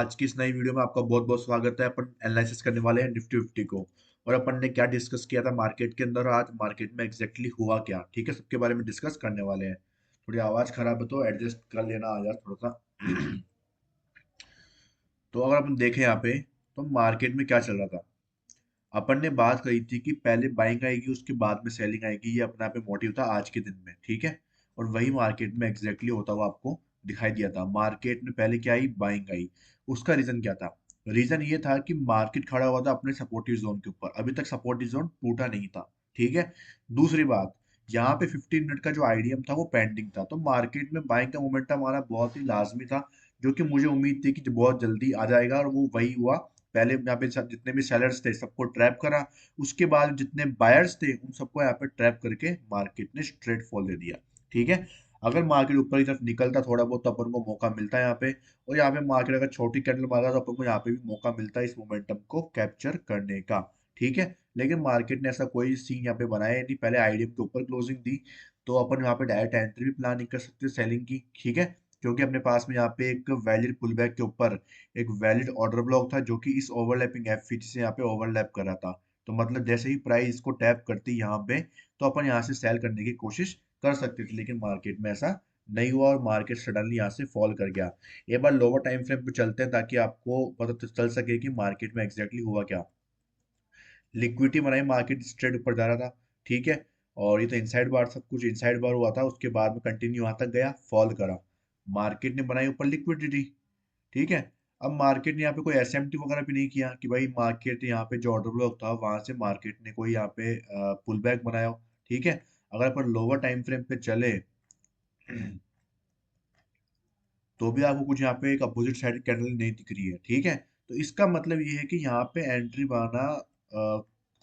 आज की इस नई वीडियो में आपका बहुत बहुत स्वागत है। अपन एनालिसिस करने वाले हैं निफ्टी फिफ्टी को। और अपन ने क्या डिस्कस किया था मार्केट के अंदर, और आज मार्केट में एग्जैक्टली हुआ क्या, ठीक है, सबके बारे में डिस्कस करने वाले हैं। थोड़ी आवाज खराब है तो एडजस्ट कर लेना आ यार थोड़ा सा। तो अगर अपन देखें यहाँ पे, तो मार्केट में क्या चल रहा था। अपन ने बात करी थी कि पहले बाइंग आएगी उसके बाद में सेलिंग आएगी, ये अपना पे मोटिव था आज के दिन में, ठीक है। और वही मार्केट में एग्जैक्टली होता हुआ आपको दिखाई दिया था। मार्केट में पहले क्या आई, बाइंग आई। उसका रीजन क्या था? रीजन ये था कि मार्केट खड़ा हुआ था अपने सपोर्टिव जोन के ऊपर, अभी तक सपोर्टिव जोन टूटा नहीं था, ठीक है। दूसरी बात, यहाँ पे 15 मिनट का जो आईडीएम था वो पेंडिंग था, तो मार्केट में बाइंग का मोमेंटम आना बहुत ही लाजमी था, जो कि मुझे उम्मीद थी कि बहुत जल्दी आ जाएगा, और वो वही हुआ। पहले यहाँ पे जितने भी सेलर्स थे सबको ट्रैप करा, उसके बाद जितने बायर्स थे उन सबको यहाँ पे ट्रैप करके मार्केट ने स्ट्रेट फॉल दे दिया, ठीक है। अगर मार्केट ऊपर की तरफ निकलता थोड़ा बहुत तो अपन को मौका मिलता है यहाँ पे। और यहाँ पे मार्केट अगर छोटी कैंडल मारा तो अपन को यहाँ पे भी मौका मिलता है इस मोमेंटम को कैप्चर करने का, ठीक है। लेकिन मार्केट ने ऐसा कोई सीन यहाँ पे बनाया नहीं, पहले आईडीएम के ऊपर क्लोजिंग दी, तो अपन यहाँ पे डायरेक्ट एंट्री भी प्लान नहीं कर सकते सेलिंग की, ठीक है। क्योंकि अपने पास में यहाँ पे एक वैलिड पुल बैक के ऊपर एक वैलिड ऑर्डर ब्लॉक था, जो कि इस ओवरलैपिंग एफईटी से यहाँ पे ओवरलैप कर रहा था। तो मतलब जैसे ही प्राइस इसको टैप करती यहाँ पे, तो अपन यहाँ से सेल करने की कोशिश कर सकते थे, लेकिन मार्केट में ऐसा नहीं हुआ और मार्केट सडनली यहाँ से फॉल कर गया। एक बार लोअर टाइम फ्रेम पे चलते हैं ताकि आपको पता तो चल सके कि मार्केट में एग्जैक्टली हुआ क्या। लिक्विडिटी बनाई, मार्केट स्ट्रेट ऊपर जा रहा था, ठीक है। और ये तो इनसाइड बार, सब कुछ इनसाइड बार हुआ था, उसके बाद में कंटिन्यू यहाँ तक गया, फॉल करा। मार्केट ने बनाई ऊपर लिक्विडिटी, ठीक है। अब मार्केट ने यहाँ पे कोई एसएमटी वगैरह भी नहीं किया कि भाई मार्केट यहाँ पे जो ऑर्डर ब्लॉक था वहां से मार्केट ने कोई यहाँ पे पुल बैक बनाया हो, ठीक है। अगर अपन लोअर टाइम फ्रेम पे चले तो भी आपको कुछ यहाँ पे एक अपोजिट साइड कैंडल नहीं दिख रही है, ठीक है। तो इसका मतलब ये है कि यहाँ पे एंट्री बनाना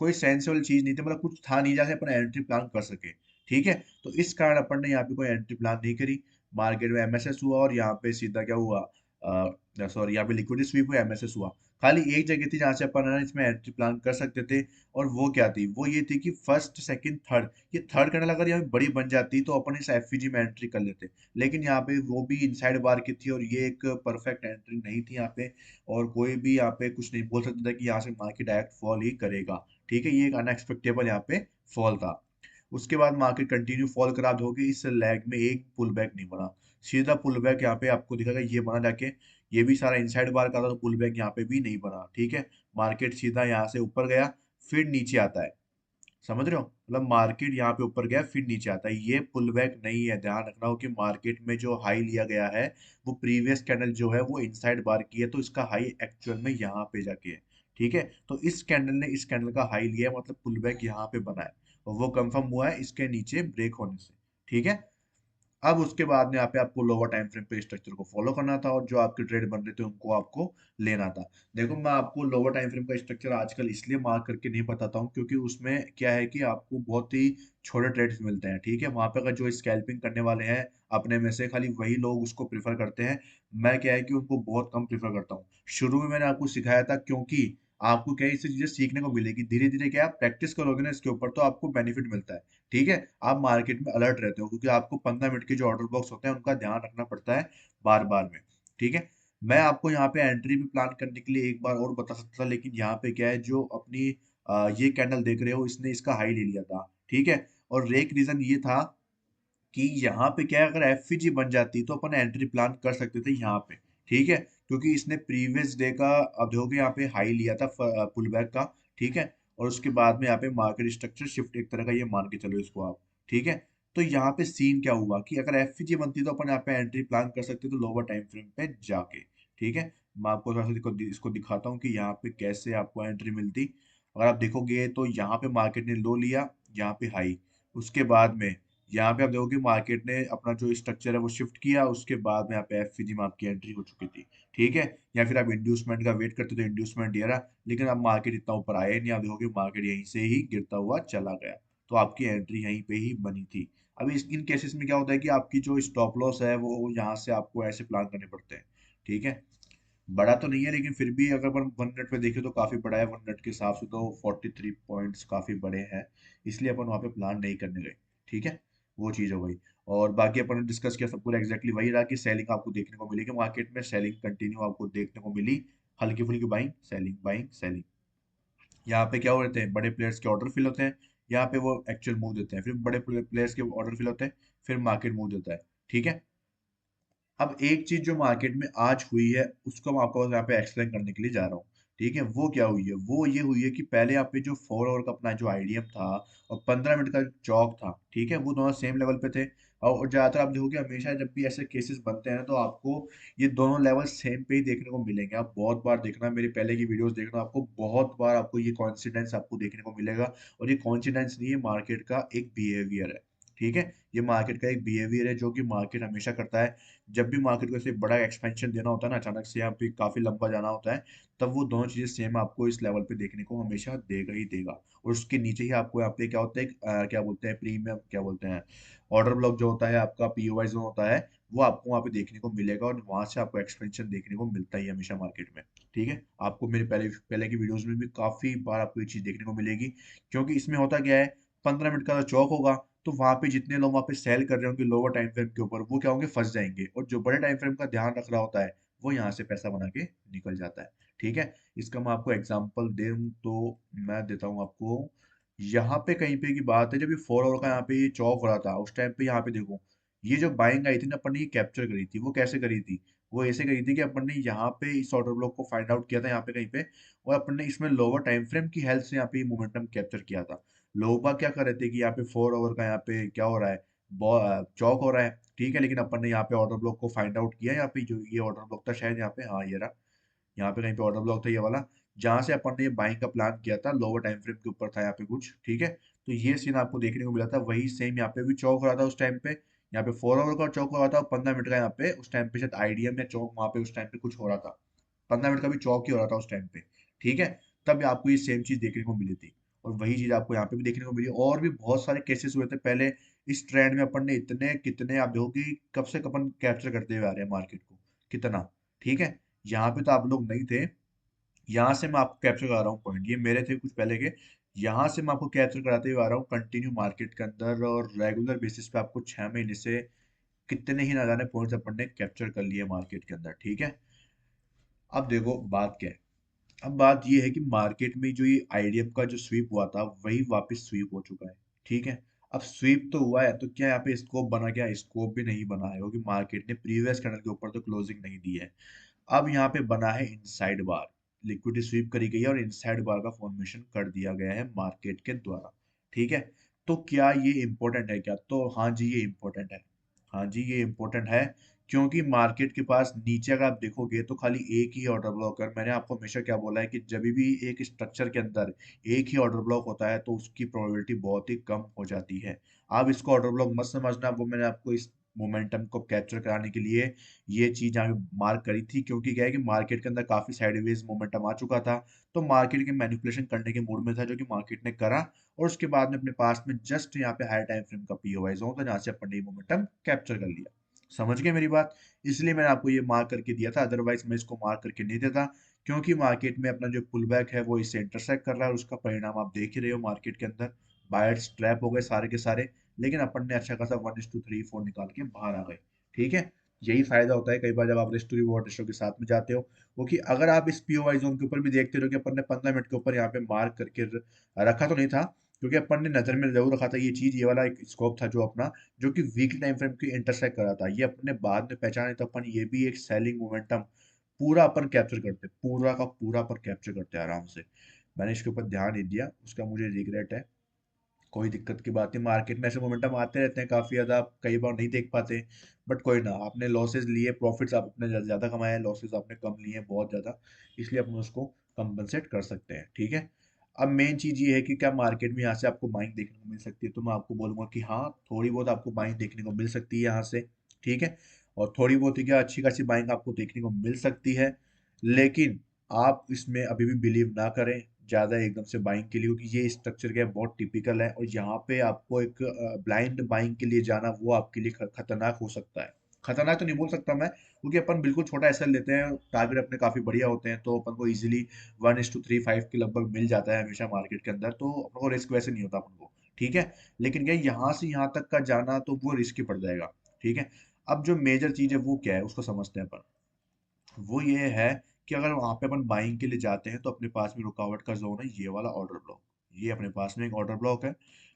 कोई सेंसिबल चीज नहीं थी, मतलब कुछ था नहीं जैसे अपन एंट्री प्लान कर सके, ठीक है। तो इस कारण अपन ने यहाँ पे कोई एंट्री प्लान नहीं करी। मार्केट में एमएसएस हुआ और यहाँ पे सीधा क्या हुआ, सॉरी, यहाँ पे लिक्विडिटी स्वीप हुआ, एमएसएस हुआ। खाली एक जगह थी जहां से अपन है ना इसमें एंट्री प्लान कर सकते थे, और वो क्या थी, वो ये थी कि फर्स्ट सेकंड थर्ड, ये थर्ड कैंडल अगर यहाँ पे बड़ी बन जाती तो अपन इस एफईजी में एंट्री कर लेते। लेकिन यहाँ पे वो भी इनसाइड बार की थी और ये एक परफेक्ट एंट्री नहीं थी यहाँ पे। और कोई भी यहाँ पे कुछ नहीं बोल सकता था कि यहाँ से मार्केट डायरेक्ट फॉल ही करेगा, ठीक है। ये एक अनएक्सपेक्टेबल यहाँ पे फॉल था। उसके बाद मार्केट कंटिन्यू फॉल करा होगी, इस लैग में एक पुल बैक नहीं बना। सीधा पुल बैक यहाँ पे आपको दिखेगा, ये बना जाके, ये भी सारा इनसाइड बार का था, तो पुल बैक यहाँ पे भी नहीं बना, ठीक है। मार्केट सीधा यहाँ से ऊपर गया, फिर नीचे आता है, समझ रहे हो, मतलब मार्केट यहाँ पे ऊपर गया फिर नीचे आता है, ये पुल बैक नहीं है। ध्यान रखना हो कि मार्केट में जो हाई लिया गया है वो प्रीवियस कैंडल जो है वो इनसाइड बार की है, तो इसका हाई एक्चुअल में यहाँ पे जाके है, ठीक है। तो इस कैंडल ने इस कैंडल का हाई लिया है, मतलब पुल बैक यहाँ पे बना है, और वो कंफर्म हुआ है इसके नीचे ब्रेक होने से, ठीक है। अब उसके बाद में यहाँ पे आपको लोअर टाइम फ्रेम पे स्ट्रक्चर को फॉलो करना था, और जो आपके ट्रेड बन रहे थे उनको आपको लेना था। देखो, मैं आपको लोअर टाइम फ्रेम का स्ट्रक्चर आजकल इसलिए मार्क करके नहीं बताता हूँ क्योंकि उसमें क्या है कि आपको बहुत ही छोटे ट्रेड्स मिलते हैं, ठीक है। वहां पे अगर जो स्कैल्पिंग करने वाले हैं अपने में से, खाली वही लोग उसको प्रीफर करते हैं। मैं क्या है कि उनको बहुत कम प्रीफर करता हूँ। शुरू में मैंने आपको सिखाया था, क्योंकि आपको क्या है, इससे चीजें सीखने को मिलेगी, धीरे धीरे क्या आप प्रैक्टिस करोगे ना इसके ऊपर तो आपको बेनिफिट मिलता है, ठीक है। आप मार्केट में अलर्ट रहते हो क्योंकि आपको 15 मिनट के जो ऑर्डर बॉक्स होते हैं उनका ध्यान रखना पड़ता है बार बार में, ठीक है। मैं आपको यहाँ पे एंट्री भी प्लान करने के लिए एक बार और बता सकता था, लेकिन यहाँ पे क्या है, जो अपनी ये कैंडल देख रहे हो, इसने इसका हाई ले लिया था, ठीक है। और एक रीजन ये था कि यहाँ पे क्या है, अगर एफवीजी बन जाती तो अपन एंट्री प्लान कर सकते थे यहाँ पे, ठीक है। क्योंकि इसने प्रीवियस डे का, अब देखोगे यहाँ पे हाई लिया था पुल बैक का, ठीक है। और उसके बाद में यहाँ पे मार्केट स्ट्रक्चर शिफ्ट एक तरह का ये मान के चलो इसको आप, ठीक है। तो यहाँ पे सीन क्या हुआ कि अगर एफवीजी बनती तो अपन यहाँ पे एंट्री प्लान कर सकते थे लोअर टाइम फ्रेम पे जाके, ठीक है। मैं आपको थोड़ा सा इसको दिखाता हूँ कि यहाँ पे कैसे आपको एंट्री मिलती। अगर आप देखोगे तो यहाँ पे मार्केट ने लो लिया, यहाँ पे हाई, उसके बाद में यहाँ पे आप देखोगे मार्केट ने अपना जो स्ट्रक्चर है वो शिफ्ट किया, उसके बाद में यहाँ पे एफवीजी में आपकी एंट्री हो चुकी थी, ठीक है। या फिर आप इंड्यूसमेंट का वेट करते तो इंड्यूसमेंट ये रहा, लेकिन अब मार्केट इतना ऊपर आया ही नहीं, आप देखोगे मार्केट यहीं से ही गिरता हुआ चला गया, तो आपकी एंट्री यहीं पे ही बनी थी। अभी इन केसेस में क्या होता है कि आपकी जो स्टॉप लॉस है वो यहाँ से आपको ऐसे प्लान करने पड़ते हैं, ठीक है। बड़ा तो नहीं है लेकिन फिर भी अगर अपन 1 मिनट पे देखें तो काफी बड़ा है, 1 मिनट के हिसाब से तो 43 पॉइंट्स काफी बड़े हैं, इसलिए अपन वहाँ पे प्लान नहीं करने गए, ठीक है। वो चीज हो गई। और बाकी अपन ने डिस्कस किया सब कुछ एग्जैक्टली वही रहा कि सेलिंग आपको देखने को मिलेगी मार्केट में, सेलिंग कंटिन्यू आपको देखने को मिली, हल्की फुल्की बाइंग सेलिंग बाइंग सेलिंग। यहाँ पे क्या हो रहे थे, बड़े प्लेयर्स के ऑर्डर फिल होते हैं, यहाँ पे वो एक्चुअल मूव देते हैं, फिर बड़े प्लेयर्स के ऑर्डर फिल होते हैं, फिर मार्केट मूव देता है। ठीक है। अब एक चीज जो मार्केट में आज हुई है उसको मैं आपको यहाँ पे एक्सप्लेन करने के लिए जा रहा हूँ। ठीक है, वो क्या हुई है, वो ये हुई है कि पहले यहाँ पे जो 4 ओवर का अपना जो आईडीएम था और 15 मिनट का चौक था, ठीक है, वो दोनों सेम लेवल पे थे। और ज्यादातर आप देखोगे हमेशा जब भी ऐसे केसेस बनते हैं ना, तो आपको ये दोनों लेवल सेम पे ही देखने को मिलेंगे। आप बहुत बार देखना, मेरी पहले की वीडियोस देखना, आपको बहुत बार आपको ये कॉन्सिडेंस आपको देखने को मिलेगा। और ये कॉन्सिडेंस नहीं है, मार्केट का एक बिहेवियर है। ठीक है, ये मार्केट का एक बिहेवियर है जो कि मार्केट हमेशा करता है। जब भी मार्केट को ऐसे बड़ा एक्सपेंशन देना होता है ना, अचानक से यहाँ पे काफी लंबा जाना होता है, तब वो दोनों चीजें सेम आपको इस लेवल पे देखने को हमेशा देगा ही देगा। और उसके नीचे ही आपको यहाँ पे क्या होता है, क्या बोलते हैं, प्रीमियम क्या बोलते हैं, ऑर्डर ब्लॉक जो होता है आपका, पीओवाई जो होता है, वो आपको वहाँ पे देखने को मिलेगा और वहां से आपको एक्सपेंशन देखने को मिलता ही है हमेशा मार्केट में। ठीक है, आपको मेरे पहले पहले की वीडियोस में भी काफी बार आपको ये चीज देखने को मिलेगी। क्योंकि इसमें होता क्या है, 15 मिनट का चौक होगा, तो वहां पे जितने लोग वहां पे सेल कर रहे होंगे लोअर टाइम फ्रेम के ऊपर, वो क्या होंगे, फंस जाएंगे। और जो बड़े टाइम फ्रेम का ध्यान रख रहा होता है, वो यहाँ से पैसा बना के निकल जाता है। ठीक है, इसका मैं आपको एग्जांपल दूं तो मैं देता हूँ आपको। यहाँ पे कहीं पे की बात है, जब ये 4 ओवर का यहाँ पे ये चौक हो रहा था, उस टाइम पे यहाँ पे देखो, ये जो बाइंग आई थी ना, अपन ने ये कैप्चर करी थी। वो कैसे करी थी, वो ऐसे करी थी कि अपन ने यहाँ पे इस ऑर्डर ब्लॉक को फाइंड आउट किया था यहाँ पे कहीं पे, और अपन ने इसमें लोअर टाइम फ्रेम की हेल्प से यहाँ पे मोमेंटम कैप्चर किया था। लोग बाग क्या कर रहे थे कि यहाँ पे 4 ओवर का यहाँ पे क्या हो रहा है, चौक हो रहा है। ठीक है, लेकिन अपन ने यहाँ पे ऑर्डर ब्लॉक को फाइंड आउट किया, यहाँ पे जो ये ऑर्डर ब्लॉक था शायद यहाँ पे, हाँ ये रहा, यहाँ पे कहीं पे ऑर्डर ब्लॉक था ये वाला, जहां से अपन ने ये बाइंग का प्लान किया था, लोअर टाइम फ्रेम के ऊपर था यहाँ पे कुछ। ठीक है, तो ये सीन आपको देखने को मिला था, वही सेम यहाँ पे भी चौक हो रहा था उस टाइम पे। यहाँ पे 4 ओवर का चौक हो रहा था और 15 मिनट का यहाँ पे उस टाइम पे शायद आईडीएम या चौक वहां पे उस टाइम पे कुछ हो रहा था। 15 मिनट का भी चौक ही हो रहा था उस टाइम पे। ठीक है, तब आपको ये सेम चीज देखने को मिली थी। और वही चीज आपको यहाँ पे भी देखने को मिली। और भी बहुत सारे केसेस हुए थे पहले इस ट्रेंड में, अपन ने इतने कितने, आप देखो कि कब से कब अपन कैप्चर करते हुए आ रहे हैं मार्केट को, कितना। ठीक है, यहाँ पे तो आप लोग नहीं थे, यहाँ से मैं आपको कैप्चर करा रहा हूँ पॉइंट, ये मेरे थे कुछ पहले के, यहाँ से मैं आपको कैप्चर कराते हुए आ रहा हूँ कंटिन्यू मार्केट के अंदर। और रेगुलर बेसिस पे आपको 6 महीने से कितने ही ना जाने पॉइंट्स अपन ने कैप्चर कर लिए मार्केट के अंदर। ठीक है, अब देखो बात क्या है। अब बात ये है कि मार्केट में जो ये आईडीएफ का जो स्वीप हुआ था, वही वापस स्वीप हो चुका है। ठीक है, अब स्वीप तो हुआ है, तो क्या यहाँ पे स्कोप बना, क्या स्कोप भी नहीं बना है, क्योंकि मार्केट ने प्रीवियस कैंडल के ऊपर तो क्लोजिंग नहीं दी है। अब यहाँ पे बना है इनसाइड बार, लिक्विडिटी स्वीप करी गई है और इनसाइड बार का फॉर्मेशन कर दिया गया है मार्केट के द्वारा। ठीक है, तो क्या ये इंपॉर्टेंट है क्या, तो हाँ जी ये इंपॉर्टेंट है। हाँ जी ये इंपॉर्टेंट है, क्योंकि मार्केट के पास नीचे अगर आप देखोगे तो खाली एक ही ऑर्डर ब्लॉक है। मैंने आपको हमेशा क्या बोला है कि जब भी एक स्ट्रक्चर के अंदर एक ही ऑर्डर ब्लॉक होता है, तो उसकी प्रोबेबिलिटी बहुत ही कम हो जाती है। आप इसको ऑर्डर ब्लॉक मत समझना, वो मैंने आपको इस मोमेंटम को कैप्चर कराने के लिए ये चीज यहाँ पे मार्क करी थी। क्योंकि क्या है कि मार्केट के अंदर काफी साइडवेज मोमेंटम आ चुका था, तो मार्केट के मैनिपुलेशन करने के मूड में था, जो कि मार्केट ने करा। और उसके बाद में अपने पास में जस्ट यहाँ पे हाई टाइम फ्रेम का पीओवाई जोन था, जहाँ से अपन ने मोमेंटम कैप्चर कर लिया। समझ गए मेरी बात, इसलिए मैंने आपको ये मार्क करके दिया था, अदरवाइज मैं इसको मार्क करके नहीं देता। क्योंकि मार्केट में अपना जो पुल बैक है वो इससे इंटरसेक्ट कर रहा है, और उसका परिणाम आप देख ही रहे हो मार्केट के अंदर। बायर्स ट्रैप हो गए सारे के सारे, लेकिन अपन ने अच्छा खासा 1:3 4 निकाल के बाहर आ गए। ठीक है, यही फायदा होता है कई बार जब आप रिस्क टू रिवॉर्ड रेशो के साथ में जाते हो। क्योंकि अगर आप इस पीओवाई जोन के ऊपर भी देखते रहो कि अपन ने 15 मिनट के ऊपर यहाँ पे मार्क करके रखा तो नहीं था, क्योंकि अपन ने नजर में जरूर रखा था ये चीज, ये वाला एक स्कोप था जो अपना, जो कि वीकली टाइम फ्रेम की इंटरसेक्ट कर रहा था। ये अपने बाद में पहचाने, तो अपन ये भी एक सेलिंग मोमेंटम पूरा अपन कैप्चर करते, पूरा का पूरा अपन कैप्चर करते आराम से। मैंने इसके ऊपर ध्यान नहीं दिया, उसका मुझे रिग्रेट है। कोई दिक्कत की बात नहीं, मार्केट में ऐसे मोमेंटम आते रहते हैं काफी ज्यादा, आप कई बार नहीं देख पाते। बट कोई ना, आपने लॉसेस लिए, प्रॉफिट्स आपने ज्यादा कमाए, लॉसेस आपने कम लिए बहुत ज्यादा, इसलिए अपन उसको कंपनसेट कर सकते हैं। ठीक है, अब मेन चीज ये है कि क्या मार्केट में यहाँ से आपको बाइंग देखने को मिल सकती है, तो मैं आपको बोलूंगा कि हाँ, थोड़ी बहुत आपको बाइंग देखने को मिल सकती है यहाँ से। ठीक है, और थोड़ी बहुत ही क्या, अच्छी खासी बाइंग आपको देखने को मिल सकती है। लेकिन आप इसमें अभी भी बिलीव ना करें ज्यादा एकदम से बाइंग के लिए, क्योंकि ये स्ट्रक्चर क्या है, बहुत टिपिकल है। और यहाँ पे आपको एक ब्लाइंड बाइंग के लिए जाना, वो आपके लिए खतरनाक हो सकता है। खतरनाक तो नहीं बोल सकता मैं, क्योंकि अपन बिल्कुल छोटा एसएल लेते हैं, टारगेट अपने काफी बढ़िया होते हैं, तो अपन को इजीली 1:3 5 के लगभग मिल जाता है हमेशा मार्केट के अंदर, तो अपन को रिस्क वैसे नहीं होता अपन को। ठीक है। लेकिन क्या यहाँ से यहाँ तक का जाना तो वो रिस्की पड़ जाएगा। ठीक है। अब जो मेजर चीज है वो क्या है उसको समझते हैं अपन। वो ये है कि अगर वहां पे अपन बाइंग के लिए जाते हैं तो अपने पास में रुकावट का जोन है ये वाला ऑर्डर ब्लॉक। ये अपने पास में एक ऑर्डर ब्लॉक है।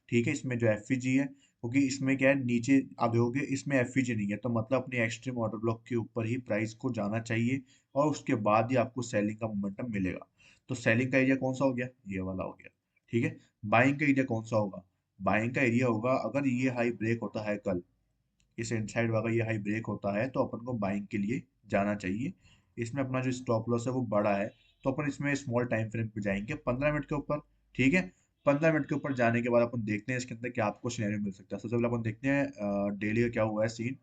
ठीक है। इसमें जो एफईजी है, क्योंकि इसमें क्या है नीचे आप देखोगे इसमें एफईजी नहीं है, तो मतलब अपनी एक्सट्रीम ऑर्डर ब्लॉक के ऊपर ही प्राइस को जाना चाहिए और उसके बाद ही आपको सेलिंग का मोमेंटम मिलेगा। तो सेलिंग का एरिया कौन सा हो गया, ये वाला हो गया। ठीक है। बाइंग का एरिया कौन सा होगा, बाइंग का एरिया होगा अगर ये हाई ब्रेक होता है कल, इस इनसाइड वाला ये हाई ब्रेक होता है तो अपन को बाइंग के लिए जाना चाहिए। इसमें अपना जो स्टॉप लॉस है वो बड़ा है, तो अपन इसमें स्मॉल टाइम फ्रेम पे जाएंगे 15 मिनट के ऊपर। ठीक है। 15 मिनट के ऊपर जाने के बाद अपन देखते हैं इसके अंदर क्या आपको सिनेरियो मिल सकता है। सबसे पहले अपन देखते हैं डेली का क्या हुआ है सीन।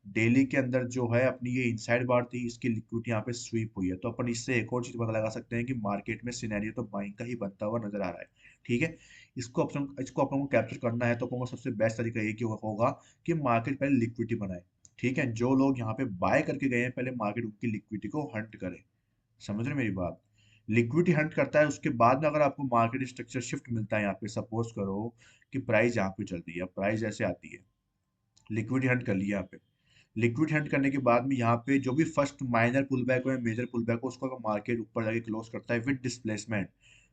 डेली के अंदर जो है अपनी ये इनसाइड बार थी, इसकी लिक्विडिटी यहाँ पे स्वीप हुई है, तो अपन इससे एक और चीज पता लगा सकते हैं कि मार्केट में सिनेरियो तो बाइंग का ही बनता हुआ नजर आ रहा है। ठीक है। इसको अपन को कैप्चर करना है तो अपन को सबसे बेस्ट तरीका ये कि होगा कि मार्केट पहले लिक्विडिटी बनाए। ठीक है। जो लोग यहाँ पे बाय करके गए हैं पहले मार्केट उनकी लिक्विडिटी को हंट करे। समझ रहे हैं मेरी बात। लिक्विडिटी हंट करता है, उसके बाद में अगर आपको मार्केट स्ट्रक्चर शिफ्ट मिलता है यहाँ पे, सपोज करो कि प्राइस यहाँ पे चल रही है, प्राइस ऐसे आती है, लिक्विडिटी हंट कर लिया यहाँ पे। लिक्विड हंट करने के बाद में यहाँ पे जो भी फर्स्ट माइनर पुल बैक हो या मेजर पुल बैक हो, उसको अगर मार्केट ऊपर जाके क्लोज करता है विद डिस्प्लेसमेंट,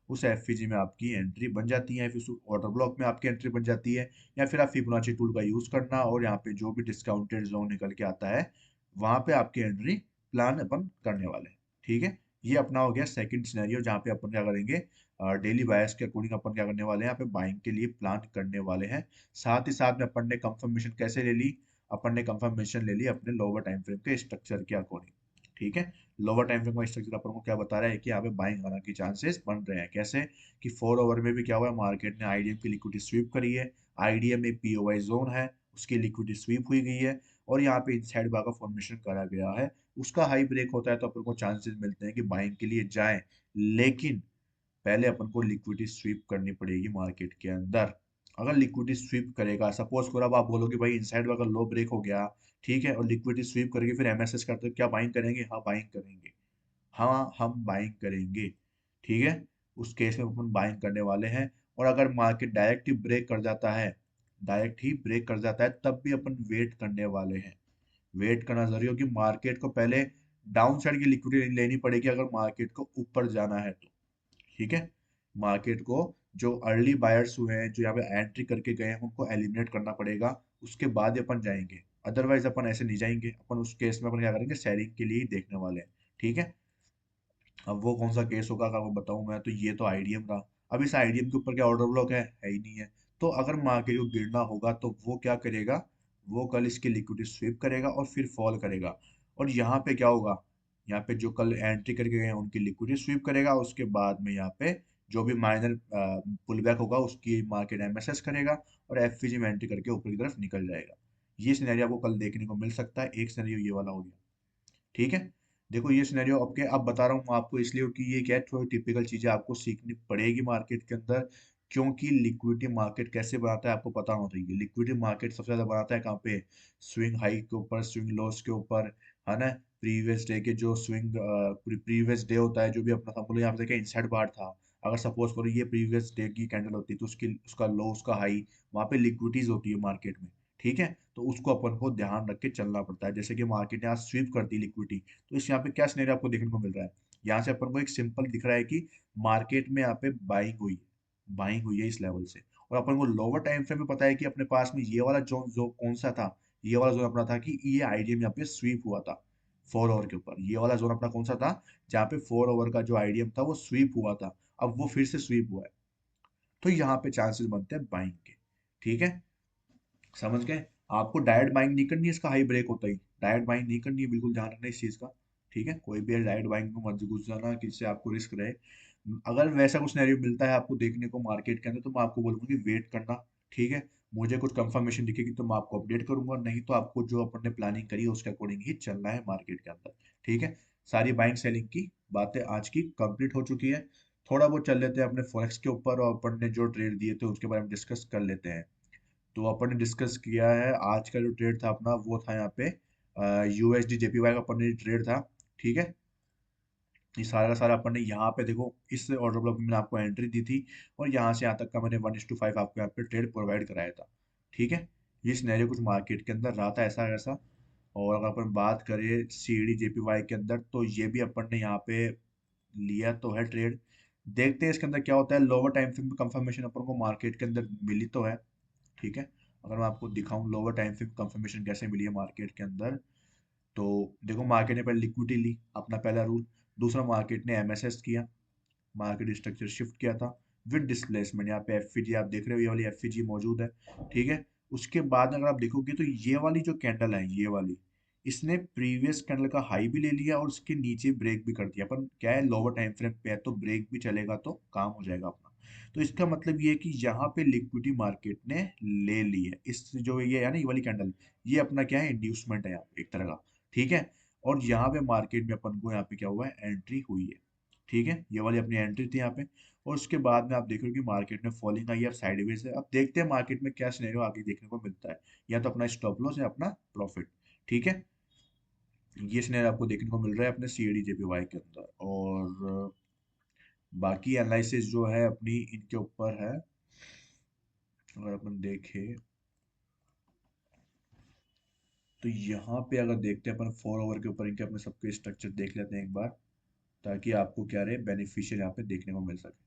उस एफईजी में आपकी एंट्री बन जाती है, फिर उस ऑर्डर ब्लॉक में आपकी एंट्री बन जाती है। या फिर आप फिबोनाची टूल का यूज करना और यहाँ पे जो भी डिस्काउंटेड जोन निकल के आता है वहां पे आपकी एंट्री प्लान अपन करने वाले हैं। ठीक है। ये अपना हो गया सेकंड सिनेरियो जहाँ पे अपन क्या करेंगे, डेली बायर्स के अकॉर्डिंग अपन क्या करने वाले हैं, यहाँ पे बाइंग के लिए प्लान करने वाले हैं। साथ ही साथ में अपन ने कंफर्मेशन कैसे ले ली, अपन ने कंफर्मेशन ले ली अपने लोअर टाइम फ्रेम के स्ट्रक्चर के अकॉर्डिंग। ठीक है। लोअर टाइम फ्रेम का स्ट्रक्चर अपन को क्या बता रहा है कि यहाँ पे बाइंग आने के चांसेस बन रहे हैं। कैसे कि 4 ओवर में भी क्या हुआ है, मार्केट ने आईडीएम की लिक्विडिटी स्वीप करी है। आईडीएम एक पीओवाई जोन है, उसकी लिक्विडिटी स्वीप हुई गई है और यहाँ पे इनसाइड बार का फॉर्मेशन करा गया है। उसका हाई ब्रेक होता है तो अपन को चांसेस मिलते हैं कि बाइंग के लिए जाएं, लेकिन पहले अपन को लिक्विडिटी स्वीप करनी पड़ेगी मार्केट के अंदर। अगर लिक्विडिटी स्वीप करेगा, सपोज करो अब आप बोलोगे भाई इनसाइड अगर लो ब्रेक हो गया, ठीक है, और लिक्विडिटी स्वीप करके फिर एमएसएस करते क्या बाइंग करेंगे, हाँ बाइंग करेंगे। हाँ हम बाइंग करेंगे। ठीक है। उस केस में अपन बाइंग करने वाले हैं। और अगर मार्केट डायरेक्ट ही ब्रेक कर जाता है, डायरेक्ट ही ब्रेक कर जाता है तब भी अपन वेट करने वाले हैं। वेट करना जरूरी हो कि मार्केट को पहले डाउन साइड की लिक्विडिटी लेनी पड़ेगी अगर मार्केट को ऊपर जाना है तो। ठीक है। मार्केट को जो अर्ली बायर्स हुए हैं जो यहाँ पे एंट्री करके गए हैं उनको एलिमिनेट करना पड़ेगा, उसके बाद ही अपन जाएंगे। अदरवाइज अपन ऐसे नहीं जाएंगे, अपन उस केस में अपन क्या करेंगे, सेलिंग के लिए ही देखने वाले हैं। ठीक है। अब वो कौन सा केस होगा अगर वो बताऊं मैं, तो ये तो आईडीएम रहा। अब इस आईडीएम के ऊपर क्या ऑर्डर ब्लॉक है ही नहीं है। तो अगर मार्केट को गिरना होगा तो वो क्या करेगा, वो कल इसकी लिक्विडिटी स्वीप करेगा और फिर फॉल करेगा। और यहाँ पे क्या होगा, यहाँ पे जो कल एंट्री करके गए हैं उनकी लिक्विडिटी स्वीप करेगा, उसके बाद में यहाँ पे जो भी माइनर पुल बैक होगा उसकी मार्केट एमएसएस करेगा और एफवीजी में एंट्री करके ऊपर की तरफ निकल जाएगा। ये सिनेरियो आपको कल देखने को मिल सकता है। एक सिनेरियो ये वाला हो गया। ठीक है। देखो ये सिनेरियो आपके अब बता रहा हूँ आपको इसलिए कि ये क्या है, थोड़ी टिपिकल चीजें आपको सीखनी पड़ेगी मार्केट के अंदर। क्योंकि लिक्विडिटी मार्केट कैसे बनाता है आपको पता होना चाहिए। लिक्विडिटी मार्केट सबसे ज्यादा बनाता है कहाँ पे, स्विंग हाई के ऊपर, स्विंग लॉस के ऊपर, है ना। प्रीवियस डे के जो स्विंग प्रीवियस डे होता है जो भी अपना था, बोलो यहाँ पे देखिए इनसाइड बार था, अगर सपोज करो ये प्रीवियस डे की कैंडल होती है तो उसकी उसका लो उसका हाई, वहां पे लिक्विडिटीज होती है मार्केट में। ठीक है। तो उसको अपन को ध्यान रख के चलना पड़ता है। जैसे कि मार्केट ने आज स्वीप कर दी लिक्विडिटी, तो इस यहाँ पे क्या सिनेरियो आपको देखने को मिल रहा है, यहाँ से अपन को एक सिंपल दिख रहा है कि मार्केट में यहाँ पे बाइंग हुई है इस लेवल से। और अपन को लोअर टाइम फ्रेम में पता है कि अपने पास में ये वाला जोन जो कौन सा था, ये वाला जोन अपना था कि ये आईडीएम यहाँ पे स्वीप हुआ था 4 ओवर के ऊपर। ये वाला जोन अपना कौन सा था, जहाँ पे 4 ओवर का जो आईडीएम था वो स्वीप हुआ था, अब वो फिर से स्वीप हुआ है। तो यहाँ पे चांसेस बनते हैं बाइंग के। ठीक है। समझ गए। आपको डायरेक्ट बाइंग नहीं करनी है इसका हाई ब्रेक होता ही, डायरेक्ट बाइंग नहीं करनी है, बिल्कुल ध्यान रखना इस चीज का। ठीक है। कोई भी डायरेक्ट बाइंग में मत घुस जाना कि इससे आपको रिस्क रहे। अगर वैसा कुछ सिनेरियो मिलता है आपको देखने को मार्केट के अंदर तो मैं आपको बोलूंगा कि वेट करना। ठीक है। मुझे कुछ कंफर्मेशन दिखेगी तो मैं आपको अपडेट करूंगा, नहीं तो आपको जो अपन ने प्लानिंग करी है उसके अकॉर्डिंग ही चलना है मार्केट के अंदर। ठीक है। सारी बाइंग सेलिंग की बातें आज की कंप्लीट हो चुकी है। थोड़ा बहुत चल लेते हैं अपने फॉरेक्स के ऊपर और अपन ने जो ट्रेड दिए थे उसके बारे में डिस्कस कर लेते हैं। तो अपन ने डिस्कस किया है आज का जो ट्रेड था अपना, वो था यहाँ पे यूएसडी जेपीवाई का अपन ने ट्रेड था। ठीक है। ये सारा का सारा अपन ने यहाँ पे देखो, इस ऑर्डर ब्लॉक में मैंने आपको एंट्री दी थी, और यहाँ से यहाँ तक का मैंने 1:5 आपको यहाँ पे ट्रेड प्रोवाइड कराया था। ठीक है, ये सिनेरियो कुछ मार्केट के अंदर रहा था ऐसा ऐसा। और अगर अपन बात करें सी डी जेपीवाई के अंदर, तो ये भी अपन ने यहाँ पे लिया तो है ट्रेड। देखते हैं इसके अंदर क्या होता है। लोअर टाइम फ्रेम पे कंफर्मेशन अपन को मार्केट के अंदर मिली तो है। ठीक है, अगर मैं आपको दिखाऊं लोअर टाइम फ्रेम कंफर्मेशन कैसे मिली है मार्केट के अंदर, तो देखो मार्केट ने पहले लिक्विडिटी ली, अपना पहला रूल। दूसरा, मार्केट ने एमएसएस किया, मार्केट स्ट्रक्चर शिफ्ट किया था विद डिस्प्लेसमेंट। यहाँ पे एफईजी आप देख रहे हो, ये वाली एफईजी मौजूद है। ठीक है, उसके बाद अगर आप देखोगे तो ये वाली जो कैंडल है, ये वाली, इसने प्रीवियस कैंडल का हाई भी ले लिया और उसके नीचे ब्रेक भी कर दिया। पर क्या है, लोअर टाइम फ्रेम पे है तो ब्रेक भी चलेगा तो काम हो जाएगा अपना। तो इसका मतलब ये है कि यहाँ पे लिक्विडिटी मार्केट ने ले ली है। इस जो ये है ना, ये वाली कैंडल, ये अपना क्या है, इंड्यूसमेंट है यहाँ पे एक तरह का। ठीक है, और यहाँ पे मार्केट में अपन को यहाँ पे क्या हुआ है, एंट्री हुई है। ठीक है, ये वाली अपनी एंट्री थी यहाँ पे। और उसके बाद में आप देख रहे हो कि मार्केट में फॉलिंग आई है, अब साइडवेज है। अब देखते हैं मार्केट में क्या सिनेरियो आगे देखने को मिलता है, या तो अपना स्टॉप लॉस या अपना प्रॉफिट। ठीक है, ये सिनेरियो आपको देखने को मिल रहा है अपने सी डी जेपीवाई के अंदर। और बाकी एनालिसिस जो है अपनी इनके ऊपर है। अगर अपन देखें तो यहाँ पे अगर देखते हैं अपन 4 ओवर के ऊपर इनके अपने सबके स्ट्रक्चर देख लेते हैं एक बार, ताकि आपको क्या रहे, बेनिफिशियल यहाँ पे देखने को मिल सके।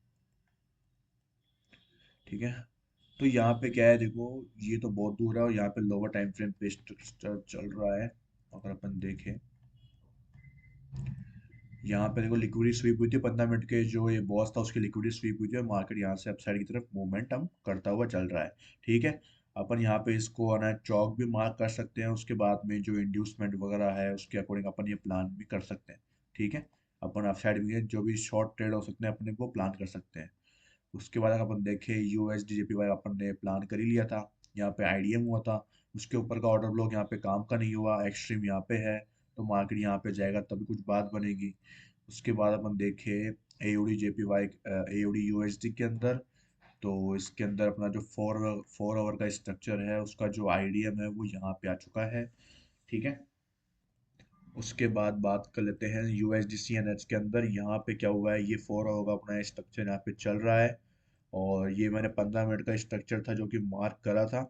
ठीक है, तो यहाँ पे क्या है देखो, ये तो बहुत दूर है और यहाँ पे लोअर टाइम फ्रेम पे स्ट्रक्चर चल रहा है। अगर अपन देखें, यहाँ पे देखो लिक्विडिटी स्वीप हुई थी 15 मिनट के, जो ये बॉस था उसकी लिक्विडिटी स्वीप हुई थी और मार्केट यहाँ से अपसाइड की तरफ मोमेंटम करता हुआ चल रहा है। ठीक है, अपन यहाँ पे इसको आना चौक भी मार्क कर सकते हैं, उसके बाद में जो इंड्यूसमेंट वगैरह है उसके अकॉर्डिंग अपन ये प्लान भी कर सकते हैं। ठीक है, अपन अपसाइड भी जो भी शॉर्ट ट्रेड हो सकते हैं अपने को प्लान कर सकते हैं। उसके बाद अगर अपन देखें यूएसडी जेपीवाई अपन ने प्लान कर ही लिया था, यहाँ पे आईडीएम हुआ था, उसके ऊपर का ऑर्डर ब्लॉक यहाँ पे काम का नहीं हुआ, एक्सट्रीम यहाँ पे है, तो मार्केट यहाँ पे जाएगा तभी कुछ बात बनेगी। उसके बाद अपन देखें एओडी जेपीवाई, एओडी यूएसडी के अंदर, तो इसके अंदर अपना जो 4 ओवर का स्ट्रक्चर है उसका जो आईडीएम है वो यहाँ पे आ चुका है। ठीक है, उसके बाद बात कर लेते हैं यूएसडीसी एनएच के अंदर, यहाँ पे क्या हुआ है, ये 4 ओवर का अपना स्ट्रक्चर यहाँ पे चल रहा है। और ये मैंने 15 मिनट का स्ट्रक्चर था जो कि मार्क करा था।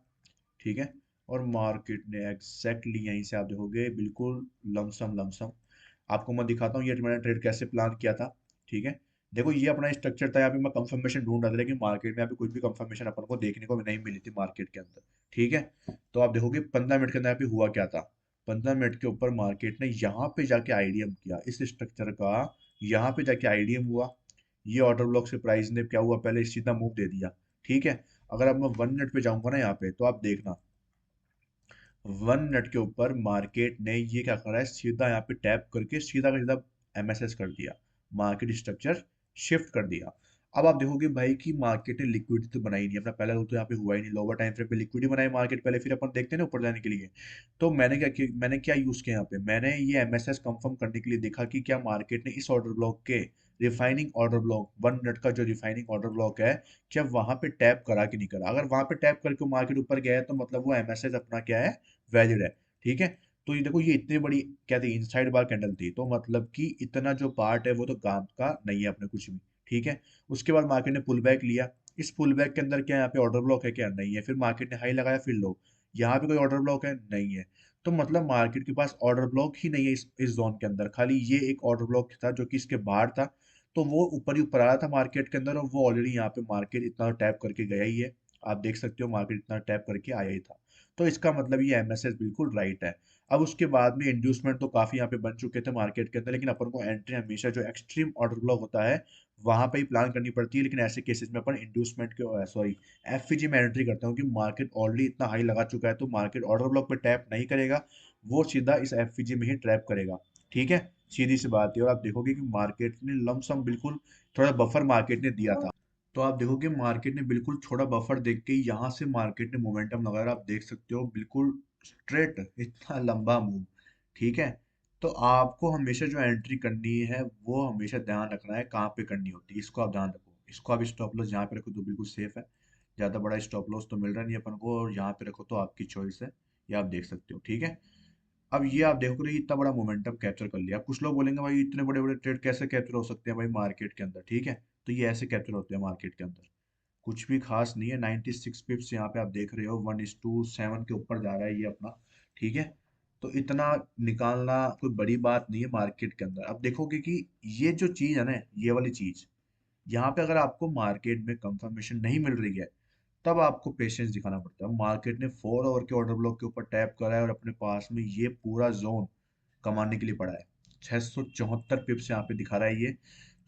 ठीक है, और मार्केट ने एग्जैक्टली यहीं से आप देखोगे बिल्कुल लमसम लमसम, आपको मैं दिखाता हूँ ये मैंने ट्रेड कैसे प्लान किया था। ठीक है, देखो ये अपना स्ट्रक्चर था, यहाँ पे मैं कंफर्मेशन ढूंढ रहा था लेकिन मार्केट में अभी कुछ भी कंफर्मेशन अपन को देखने को नहीं मिली थी मार्केट के अंदर। ठीक है, तो आप देखोगे 15 मिनट के अंदर यहाँ पे हुआ क्या था। 15 मिनट के ऊपर मार्केट ने यहाँ पे जाके आईडीएम किया इस स्ट्रक्चर का, यहाँ पे जाके आईडीएम हुआ। ये ऑर्डर ब्लॉक से प्राइस ने क्या हुआ, पहले सीधा मूव दे दिया। ठीक है, अगर अब मैं 1 मिनट पे जाऊंगा ना यहाँ पे, तो आप देखना 1 मिनट के ऊपर मार्केट ने ये क्या करा है, सीधा यहाँ पे टैप करके सीधा का सीधा एमएसएस कर दिया, मार्केट स्ट्रक्चर शिफ्ट कर दिया। अब आप देखोगे भाई कि मार्केट ने लिक्विडिटी तो बनाई नहीं, अपना पहला रूल तो यहाँ पे हुआ ही नहीं, लोअर टाइम फ्रेम पे लिक्विडिटी बनाई मार्केट पहले, फिर अपन देखते हैं ना ऊपर जाने के लिए। तो मैंने क्या यूज किया यहाँ पे, मैंने ये एमएसएस कंफर्म करने के लिए देखा कि क्या मार्केट ने इस ऑर्डर ब्लॉक के रिफाइनिंग ऑर्डर ब्लॉक, 1 मिनट का जो रिफाइनिंग ऑर्डर ब्लॉक है, क्या वहां पे टैप करा कि नहीं करा। अगर वहां पे टैप करके मार्केट ऊपर गया है तो मतलब वो एमएसएस अपना क्या है, वैलिड है। ठीक है, तो ये देखो ये इतनी बड़ी क्या थी, इनसाइड बार कैंडल थी, तो मतलब कि इतना जो पार्ट है वो तो काम का नहीं है अपने कुछ भी। ठीक है, उसके बाद मार्केट ने पुल बैक लिया, इस पुल बैक के अंदर क्या यहाँ पे ऑर्डर ब्लॉक है, क्या नहीं है, फिर मार्केट ने हाई लगाया फिर लो, यहाँ पे कोई ऑर्डर ब्लॉक है नहीं है। तो मतलब मार्केट के पास ऑर्डर ब्लॉक ही नहीं है इस जोन के अंदर, खाली ये एक ऑर्डर ब्लॉक था जो कि इसके बाहर था। तो वो ऊपर ही ऊपर आ रहा था मार्केट के अंदर, और वो ऑलरेडी यहाँ पे मार्केट इतना टैप करके गया ही है। आप देख सकते हो मार्केट इतना टैप करके आया ही था। तो इसका मतलब ये एमएसएस बिल्कुल राइट है। अब उसके बाद में इंड्यूसमेंट तो काफी यहाँ पे बन चुके थे मार्केट के अंदर, लेकिन अपन को एंट्री हमेशा जो एक्सट्रीम ऑर्डर ब्लॉक होता है वहां पे ही प्लान करनी पड़ती है। लेकिन ऐसे केसेस में अपन इंड्यूसमेंट के सॉरी एफईजी में एंट्री करते हैं, क्योंकि मार्केट ऑलरेडी इतना हाई लगा चुका है तो मार्केट ऑर्डर ब्लॉक पे टैप नहीं करेगा, वो सीधा इस एफईजी में ही ट्रैप करेगा। ठीक है, सीधी सी बात है। और आप देखोगे कि मार्केट ने लमसम बिल्कुल थोड़ा बफर मार्केट ने दिया था, तो आप देखोगे मार्केट ने बिल्कुल छोटा बफर देख के यहाँ से मार्केट ने मोमेंटम लगाया, आप देख सकते हो बिल्कुल स्ट्रेट इतना लंबा मूव। ठीक है, तो आपको हमेशा जो एंट्री करनी है वो हमेशा ध्यान रखना है कहाँ पे करनी होती है, इसको आप ध्यान रखो। इसको आप स्टॉप लॉस यहाँ पे रखो तो बिल्कुल सेफ है, ज़्यादा बड़ा स्टॉप लॉस तो मिल रहा नहीं है अपन को, और यहाँ पे रखो तो आपकी चॉइस है, ये आप देख सकते हो। ठीक है, अब ये आप देखो कि इतना बड़ा मोमेंटम कैप्चर कर लिया। कुछ लोग बोलेंगे भाई इतने बड़े बड़े ट्रेड कैसे कैप्चर हो सकते हैं भाई मार्केट के अंदर, ठीक है। तो ये ऐसे कैप्चर होते हैं मार्केट के अंदर, कुछ भी खास नहीं है। 96 पिप्स यहाँ पे आप देख रहे हो, 1:7 के ऊपर जा रहा है ये अपना, ठीक है। तो इतना निकालना कोई बड़ी बात नहीं है मार्केट के अंदर। अब देखोगे कि ये जो चीज है ना, ये वाली चीज, यहाँ पे अगर आपको मार्केट में कंफर्मेशन नहीं मिल रही है, तब आपको पेशेंस दिखाना पड़ता है। मार्केट ने 4 ओवर के ऑर्डर ब्लॉक के ऊपर टैप करा है और अपने पास में ये पूरा जोन कमाने के लिए पड़ा है। 674 पिप्स यहाँ पे दिखा रहा है ये।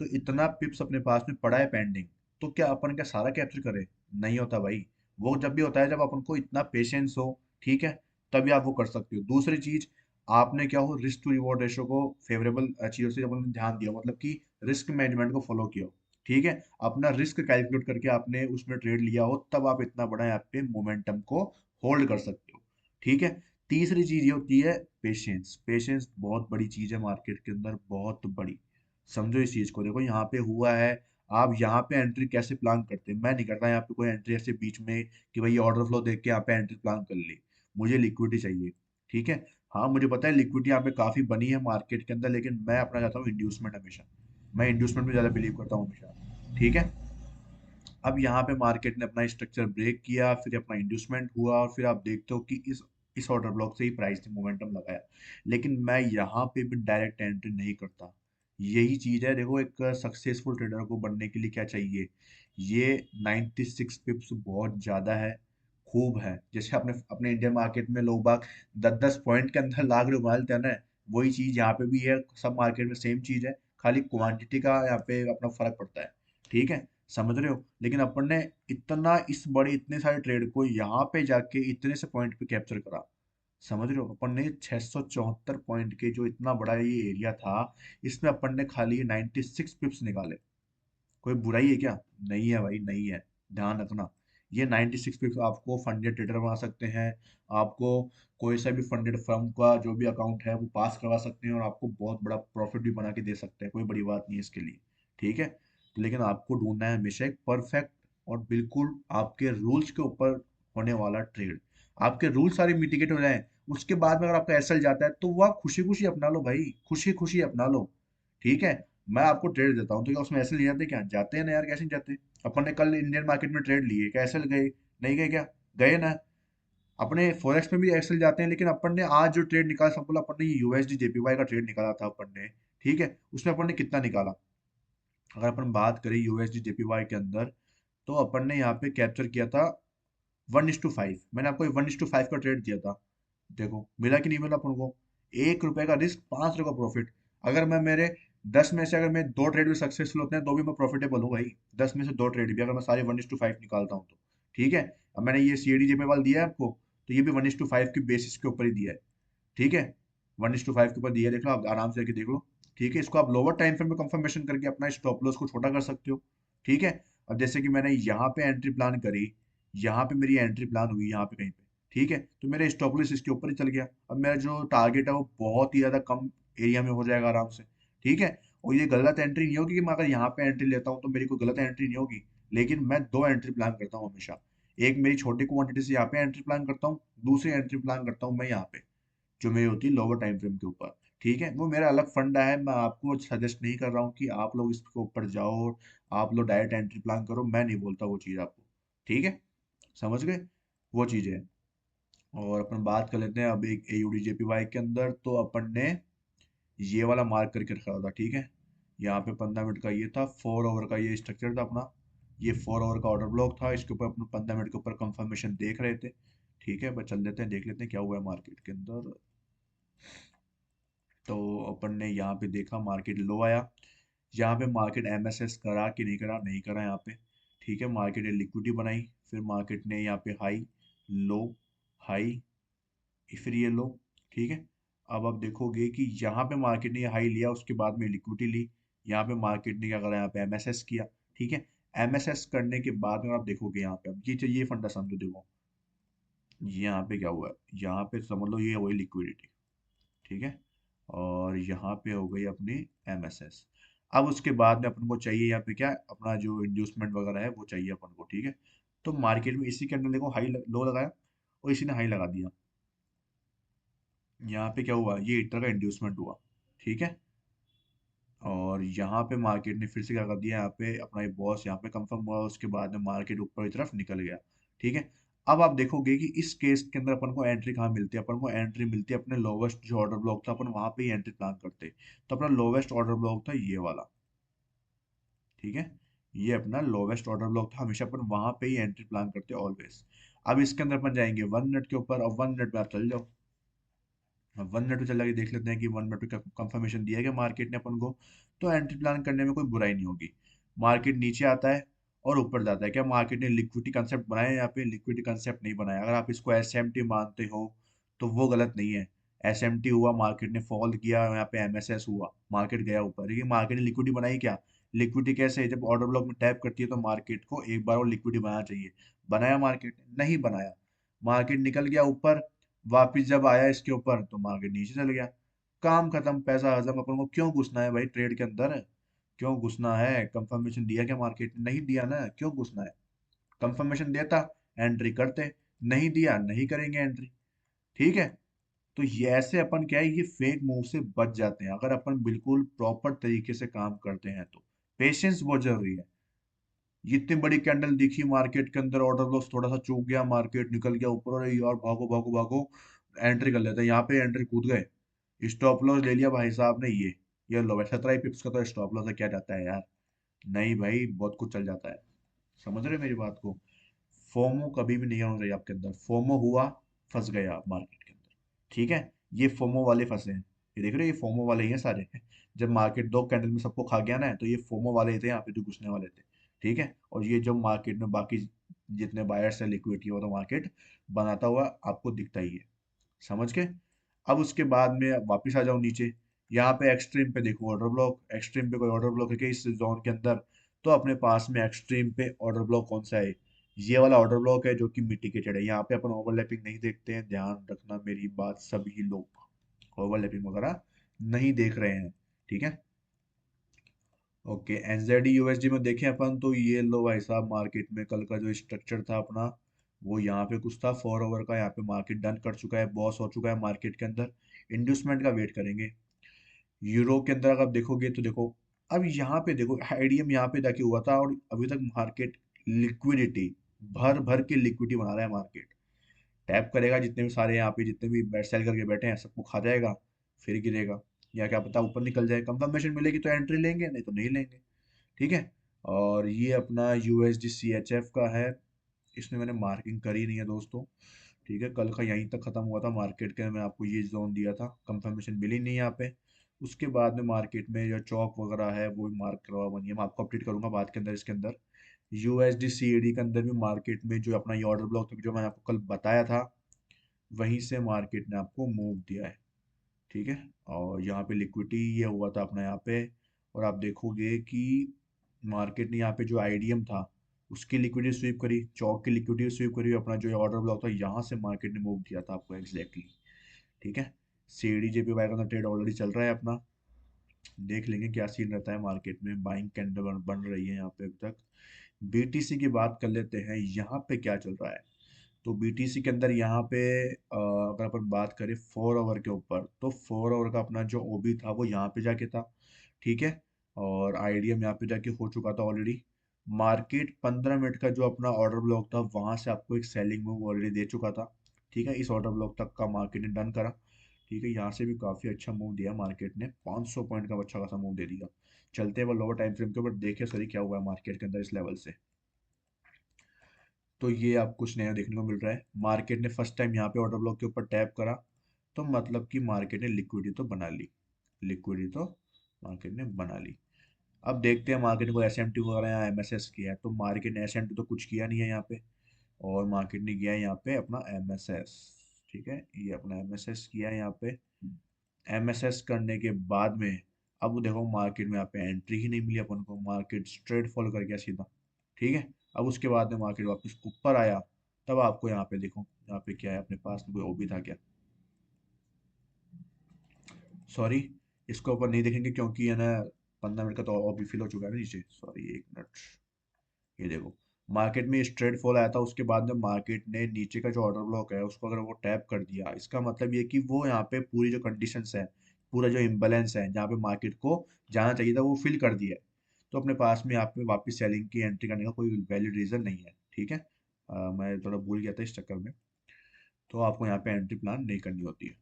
तो इतना पिप्स अपने पास में पड़ा है पेंडिंग, तो क्या अपन क्या सारा कैप्चर करें? नहीं होता भाई। वो जब भी होता है जब अपन को इतना पेशेंस हो, ठीक है, तभी आप वो कर सकते हो। दूसरी चीज, आपने क्या हो, रिस्क टू रिवॉर्ड रेशो को फेवरेबल चीजों से अपन ने ध्यान दिया, मतलब कि रिस्क मैनेजमेंट को फॉलो किया हो, ठीक है। अपना रिस्क कैलकुलेट करके आपने उसमें ट्रेड लिया हो, तब आप इतना बड़ा यहाँ पे मोमेंटम को होल्ड कर सकते हो, ठीक है। तीसरी चीज ये होती है पेशेंस। पेशेंस बहुत बड़ी चीज है मार्केट के अंदर, बहुत बड़ी। समझो इस चीज को। देखो यहाँ पे हुआ है, आप यहाँ पे एंट्री कैसे प्लान करते हैं? मैं नहीं करता यहाँ पे कोई एंट्री ऐसे बीच में कि भाई ये ऑर्डर फ्लो देख के यहाँ पे एंट्री प्लान कर ली। मुझे लिक्विडिटी चाहिए, ठीक है। हाँ मुझे पता है लिक्विडिटी यहाँ पे काफी बनी है मार्केट के अंदर, लेकिन मैं अपना चाहता हूँ इंड्यूसमेंट हमेशा। मैं इंड्यूसमेंट में ज्यादा बिलीव करता हूँ हमेशा, ठीक है। अब यहाँ पे मार्केट ने अपना स्ट्रक्चर ब्रेक किया, फिर अपना इंड्यूसमेंट हुआ, और फिर आप देखते हो कि इस ऑर्डर ब्लॉक से ही प्राइस ने मोमेंटम लगाया। लेकिन मैं यहाँ पे भी डायरेक्ट एंट्री नहीं करता। यही चीज है, देखो एक सक्सेसफुल ट्रेडर को बनने के लिए क्या चाहिए? ये 96 पिप्स बहुत ज्यादा है, खूब है। जैसे अपने अपने इंडियन मार्केट में लोग बाग 10-10 पॉइंट के अंदर लाख रुपए डालते हैं ना, वही चीज यहाँ पे भी है। सब मार्केट में सेम चीज है, खाली क्वांटिटी का यहाँ पे अपना फर्क पड़ता है, ठीक है। समझ रहे हो? लेकिन अपन ने इतना इस बड़े इतने सारे ट्रेड को यहाँ पे जाके इतने से पॉइंट पे कैप्चर करा। समझ रहे हो? अपन ने 674 पॉइंट के जो इतना बड़ा ये एरिया था, इसमें अपन ने खाली 96 पिप्स निकाले। कोई बुराई है क्या? नहीं है भाई, नहीं है। ध्यान रखना, ये 96 पिप्स आपको फंडेड ट्रेडर बना सकते हैं। आपको कोई सा भी फंडेड फर्म का जो भी अकाउंट है वो पास करवा सकते हैं, और आपको बहुत बड़ा प्रॉफिट भी बना के दे सकते हैं। कोई बड़ी बात नहीं है इसके लिए, ठीक है। लेकिन आपको ढूंढना है हमेशा एक परफेक्ट और बिल्कुल आपके रूल्स के ऊपर होने वाला ट्रेड। आपके रूल सारे मिटिगेट हो जाए, उसके बाद में अगर आपका एसएल जाता है, तो वह खुशी खुशी अपना लो भाई, खुशी खुशी अपना लो, ठीक है। मैं आपको ट्रेड देता हूँ, तो क्या उसमें एसएल नहीं जाते? क्या जाते हैं ना यार, कैसे नहीं जाते? अपन ने कल इंडियन मार्केट में ट्रेड लिए, क्या एसएल गए? नहीं गए क्या? गए ना। अपने फॉरेक्स में भी एक्सेल जाते हैं, लेकिन अपन ने आज जो ट्रेड निकाला, सब बोला अपन ने यूएसडी जेपीवाई का ट्रेड निकाला था अपन ने, ठीक है। उसमें अपन ने कितना निकाला? अगर अपन बात करें यूएसडी जेपीवाई के अंदर, तो अपन ने यहाँ पे कैप्चर किया था 1:5। मैंने आपको 1:5 का ट्रेड दिया था। देखो मिला कि नहीं मिला अपन को? 1 रुपए का रिस्क, 5 रुपए का प्रॉफिट। अगर मैं मेरे 10 में से अगर मैं दो ट्रेड भी सक्सेसफुल होते हैं, तो भी मैं प्रॉफिटेबल हूँ भाई। 10 में से दो ट्रेड भी अगर मैं सारे 1:5 निकालता हूँ तो, ठीक है। अब मैंने ये सीएडी जेपीवाल दिया है आपको, तो ये भी 1:5 की बेसिस के ऊपर ही दिया है, ठीक है। 1:5 के ऊपर दिया है, देख लो आप आराम से, देख लो, ठीक है। इसको आप लोअर टाइम फ्रेम में कंफर्मेशन करके अपना स्टॉप लॉस को छोटा कर सकते हो, ठीक है। अब जैसे कि मैंने यहाँ पे एंट्री प्लान करी, यहाँ पे मेरी एंट्री प्लान हुई यहाँ पे कहीं पे, ठीक है। तो मेरा स्टॉप लॉस इसके ऊपर ही चल गया। अब मेरा जो टारगेट है वो बहुत ही ज्यादा कम एरिया में हो जाएगा आराम से, ठीक है। और ये गलत एंट्री नहीं होगी कि मैं अगर यहाँ पे एंट्री लेता हूँ तो मेरी कोई गलत एंट्री नहीं होगी। लेकिन मैं दो एंट्री प्लान करता हूँ हमेशा। एक मेरी छोटी क्वांटिटी से यहाँ पे एंट्री प्लान करता हूँ, दूसरी एंट्री प्लान करता हूँ मैं यहाँ पे, जो मेरी होती है लोअर टाइम फ्रेम के ऊपर, ठीक है। वो मेरा अलग फंडा है, मैं आपको सजेस्ट नहीं कर रहा हूँ कि आप लोग इसके ऊपर जाओ, आप लोग डायरेक्ट एंट्री प्लान करो, मैं नहीं बोलता वो चीज़ आपको, ठीक है। समझ गए? वो चीज़ है। और अपन बात कर लेते हैं अब एक एयूडी जेपीवाई के अंदर, तो अपन ने ये वाला मार्क करके रखा था, ठीक है। यहाँ पे 15 मिनट का ये था, 4 ओवर का ये स्ट्रक्चर था अपना। ये 4 ओवर का ऑर्डर ब्लॉक था, इसके ऊपर अपन 15 मिनट के ऊपर कंफर्मेशन देख रहे थे, ठीक है। बस चल देते हैं, देख लेते हैं क्या हुआ है मार्केट के अंदर। तो अपन ने यहाँ पे देखा मार्केट लो आया। यहाँ पे मार्केट एमएसएस करा कि नहीं करा? नहीं करा यहाँ पे, ठीक है। मार्केट ने लिक्विडिटी बनाई, फिर मार्केट ने यहाँ पे हाई, लो, हाई, फिर ये लो, ठीक है। अब आप देखोगे कि यहाँ पे मार्केट ने ये हाई लिया, उसके बाद में लिक्विडिटी ली। यहाँ पे मार्केट ने क्या करा? यहाँ पे एमएसएस किया, ठीक है। एमएसएस करने के बाद में आप देखोगे यहाँ पे, अब ये फंडा समझो, देखो यहाँ पे क्या हुआ है। यहाँ पे समझ लो ये वही लिक्विडिटी, ठीक है। और यहाँ पे हो गई अपनी एमएसएस। अब उसके बाद में अपन को चाहिए यहाँ पे क्या? अपना जो इंड्यूसमेंट वगैरह है वो चाहिए अपन को, ठीक है। तो मार्केट में इसी के अंदर देखो हाई लो लगाया, और इसी ने हाई लगा दिया, यहाँ पे क्या हुआ, ये एक तरह का इंड्यूसमेंट हुआ, ठीक है। और यहाँ पे मार्केट ने फिर से क्या कर दिया, यहाँ पे अपना ये बॉस यहाँ पे कंफर्म हुआ, उसके बाद में मार्केट ऊपर की तरफ निकल गया, ठीक है। अब आप देखोगे कि इस केस के अंदर अपन को एंट्री कहाँ मिलती है, अपन को एंट्री मिलती है अपने लोवेस्ट जो ऑर्डर ब्लॉक था, अपन वहां पे ही एंट्री प्लान करते। तो अपना लोवेस्ट ऑर्डर ब्लॉक था ये वाला, ठीक है। ये अपना लोवेस्ट ऑर्डर ब्लॉक था, हमेशा अपन वहां पे ही एंट्री प्लान करते ऑलवेज। अब इसके अंदर अपन जाएंगे 1 मिनट के ऊपर, और 1 मिनट में आप चल जाओ। अब 1 मिनट में चल के देख लेते हैं कि 1 मिनट में कंफर्मेशन दिया है कि मार्केट ने अपन को, तो एंट्री प्लान करने में कोई बुराई नहीं होगी। मार्केट नीचे आता है और ऊपर जाता है, क्या मार्केट ने लिक्विडिटी कंसेप्ट बनाया है? यहाँ पे लिक्विडिटी कंसेप्ट नहीं बनाया। अगर आप इसको एसएमटी मानते हो तो वो गलत नहीं है। एसएमटी हुआ, मार्केट ने फॉल किया, यहाँ पे एमएसएस हुआ, मार्केट गया ऊपर, लेकिन मार्केट ने लिक्विडिटी बनाई क्या? लिक्विडिटी कैसे? जब ऑर्डर ब्लॉक में टैप करती है तो मार्केट को एक बार और लिक्विडिटी बनाना चाहिए। बनाया मार्केट ने? नहीं बनाया। मार्केट निकल गया ऊपर, वापिस जब आया इसके ऊपर तो मार्केट नीचे चल गया। काम खत्म, पैसा हजम। अपन को क्यों घुसना है भाई ट्रेड के अंदर? क्यों घुसना है? कंफर्मेशन दिया क्या मार्केट ने? नहीं दिया ना, क्यों घुसना है? कंफर्मेशन देता, एंट्री करते। नहीं दिया, नहीं करेंगे एंट्री, ठीक है। तो ये ऐसे अपन क्या है, ये फेक मूव से बच जाते हैं अगर अपन बिल्कुल प्रॉपर तरीके से काम करते हैं तो। पेशेंस बहुत जरूरी है। ये इतनी बड़ी कैंडल दिखी मार्केट के अंदर, ऑर्डर लॉस थोड़ा सा चूक गया, मार्केट निकल गया ऊपर, अरे यार भागो भागो भागो, एंट्री कर लेते हैं। यहाँ पे एंट्री कूद गए, स्टॉप लॉस ले लिया भाई साहब ने। ये लो भाई, 17 पिप्स का तो स्टॉप लॉस है, क्या जाता है यार? नहीं भाई, बहुत कुछ चल जाता है। समझ रहे हो मेरी बात को? फोमो कभी भी नहीं होना चाहिए आपके अंदर। फोमो हुआ, फंस गए आप मार्केट के अंदर, ठीक है। ये फोमो वाले फंसे हैं, ये देख रहे हो, ये फोमो वाले ही हैं सारे। जब मार्केट 2 कैंडल में सबको खा गया ना, तो ये फोमो वाले थे यहाँ पे जो घुसने वाले थे, ठीक है। और ये जब मार्केट में बाकी जितने बायर्स है, लिक्विडिटी हो, तो मार्केट बनाता हुआ आपको दिखता ही है। समझ के? अब उसके बाद में वापस आ जाओ नीचे। यहाँ पे एक्सट्रीम पे देखो ऑर्डर ब्लॉक, एक्सट्रीम पे कोई ऑर्डर ब्लॉक है क्या इस जोन के अंदर? तो अपने पास में एक्सट्रीम पे ऑर्डर ब्लॉक कौन सा है? ये वाला ऑर्डर ब्लॉक है जो कि मिटिगेटेड है। यहाँ पे अपन ओवरलैपिंग नहीं देखते हैं, ध्यान रखना मेरी बात, सभी लोग ओवरलैपिंग वगैरह नहीं देख रहे हैं, ठीक है। ओके, एनजेडी यूएसडी में देखें अपन तो ये लो भाई साहब, मार्केट में कल का जो स्ट्रक्चर था अपना, वो यहाँ पे कुछ था 4 ओवर का। यहाँ पे मार्केट डन कर चुका है, बॉस हो चुका है मार्केट के अंदर। इंड्यूसमेंट का वेट करेंगे। यूरो के अंदर अगर आप देखोगे तो देखो, अब यहाँ पे देखो आईडीएम यहाँ पे जाके हुआ था, और अभी तक मार्केट लिक्विडिटी भर भर के लिक्विडिटी बना रहा है मार्केट। टैप करेगा, जितने भी सारे यहाँ पे जितने भी बेट सेल करके बैठे हैं सबको खा जाएगा, फिर गिरेगा, या क्या पता ऊपर निकल जाए। कंफर्मेशन मिलेगी तो एंट्री लेंगे, नहीं तो नहीं लेंगे, ठीक है। और ये अपना यूएसडी सी एच एफ का है, इसमें मैंने मार्किंग करी नहीं है दोस्तों, ठीक है। कल का यहीं तक खत्म हुआ था मार्केट के, मैं आपको ये जोन दिया था, कंफर्मेशन मिली नहीं यहाँ पे। उसके बाद में मार्केट में जो चौक वगैरह है वो भी मार्क करवा बनी है, मैं आपको अपडेट करूंगा बात के अंदर। इसके अंदर यूएसडी सीएडी के अंदर भी मार्केट में जो अपना ये ऑर्डर ब्लॉक था जो मैंने आपको कल बताया था, वहीं से मार्केट ने आपको मूव दिया है, ठीक है। और यहाँ पे लिक्विडिटी ये हुआ था अपना यहाँ पे। और आप देखोगे कि मार्केट ने यहाँ पे जो आईडीएम था उसकी लिक्विडिटी स्वीप करी, चौक की लिक्विडिटी स्वीप करी, अपना जो ऑर्डर ब्लॉक था यहाँ से मार्केट ने मूव दिया था आपको एग्जैक्टली, ठीक है। सीडी जेपी वाई का ट्रेड ऑलरेडी चल रहा है अपना, देख लेंगे क्या सीन रहता है मार्केट में। बाइंग कैंडल बन रही है यहाँ पे अभी तक। बीटीसी की बात कर लेते हैं, यहाँ पे क्या चल रहा है। तो बीटीसी के अंदर यहाँ पे अगर अपन बात करें 4 ओवर के ऊपर, तो 4 ओवर का अपना जो ओबी था वो यहाँ पे जाके था, ठीक है। और आईडीएम यहाँ पे जाके हो चुका था ऑलरेडी। मार्केट 15 मिनट का जो अपना ऑर्डर ब्लॉक था वहां से आपको एक सेलिंग मूव ऑलरेडी दे चुका था, ठीक है। इस ऑर्डर ब्लॉक तक का मार्केट ने डन करा, ठीक है। यहाँ से भी काफी अच्छा मूव दिया मार्केट ने, 500 पॉइंट का अच्छा खासा मूव दे दिया। चलते हैं वो लोअर टाइम फ्रेम के ऊपर, देखे सॉरी क्या हुआ है मार्केट के अंदर इस लेवल से। तो ये आप कुछ नया देखने को मिल रहा है, मार्केट ने फर्स्ट टाइम यहाँ पे ऑर्डर ब्लॉक के ऊपर टैप करा, तो मतलब कि मार्केट ने लिक्विडिटी तो बना ली, लिक्विडिटी तो मार्केट ने बना ली। अब देखते हैं मार्केट ने कोई एसएमटी वगैरह या एमएसएस किया है, तो मार्केट ने एसएमटी तो कुछ किया नहीं है यहाँ पे। और मार्केट ने किया है यहाँ पे अपना एमएसएस, ठीक है। ये अपना एमएसएस किया है यहाँ पे। एमएसएस करने के बाद में अब देखो मार्केट में यहाँ पे एंट्री ही नहीं मिली अपन को, मार्केट स्ट्रेट फॉल कर गया सीधा, ठीक है। अब उसके बाद में मार्केट वापस ऊपर आया, तब आपको यहाँ पे देखो, यहाँ पे क्या है अपने पास में, कोई ओबी था क्या? सॉरी, इसको ऊपर नहीं देखेंगे क्योंकि है ना 15 मिनट का तो ओबी फिल हो चुका है ना नीचे, सॉरी 1 मिनट। ये देखो, मार्केट में स्ट्रेट फॉल आया था, उसके बाद में मार्केट ने नीचे का जो ऑर्डर ब्लॉक है उसको अगर वो टैप कर दिया, इसका मतलब ये कि वो यहाँ पे पूरी जो कंडीशंस है, पूरा जो इम्बैलेंस है जहाँ पे मार्केट को जाना चाहिए था वो फिल कर दिया है। तो अपने पास में यहाँ पे वापस सेलिंग की एंट्री करने का कोई वैलिड रीजन नहीं है, ठीक है। मैं थोड़ा भूल गया था इस चक्कर में। तो आपको यहाँ पे एंट्री प्लान नहीं करनी होती है।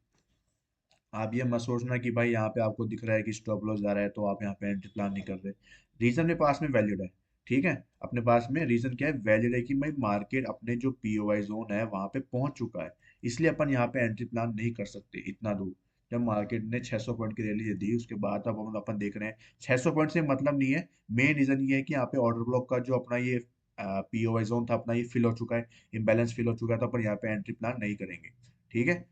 आप ये मत सोचना कि भाई यहाँ पे आपको दिख रहा है कि स्टॉप लॉस जा रहा है तो आप यहाँ पे एंट्री प्लान नहीं कर रहे। रीजन मेरे पास में वैलिड है, ठीक है। अपने पास में रीजन क्या है, वैलिड है कि भाई मार्केट अपने जो पीओवाई जोन है वहां पे पहुंच चुका है, इसलिए अपन यहाँ पे एंट्री प्लान नहीं कर सकते इतना दूर। जब मार्केट ने 600 पॉइंट की रैली दे दी उसके बाद अब अपन देख रहे हैं 600 पॉइंट से मतलब नहीं है। मेन रीजन ये है कि यहाँ पे ऑर्डर ब्लॉक का जो अपना ये पीओवाई जोन था अपना ये फिल हो चुका है, इम्बैलेंस फिल हो चुका है, तो अपन यहाँ पे एंट्री प्लान नहीं करेंगे, ठीक है।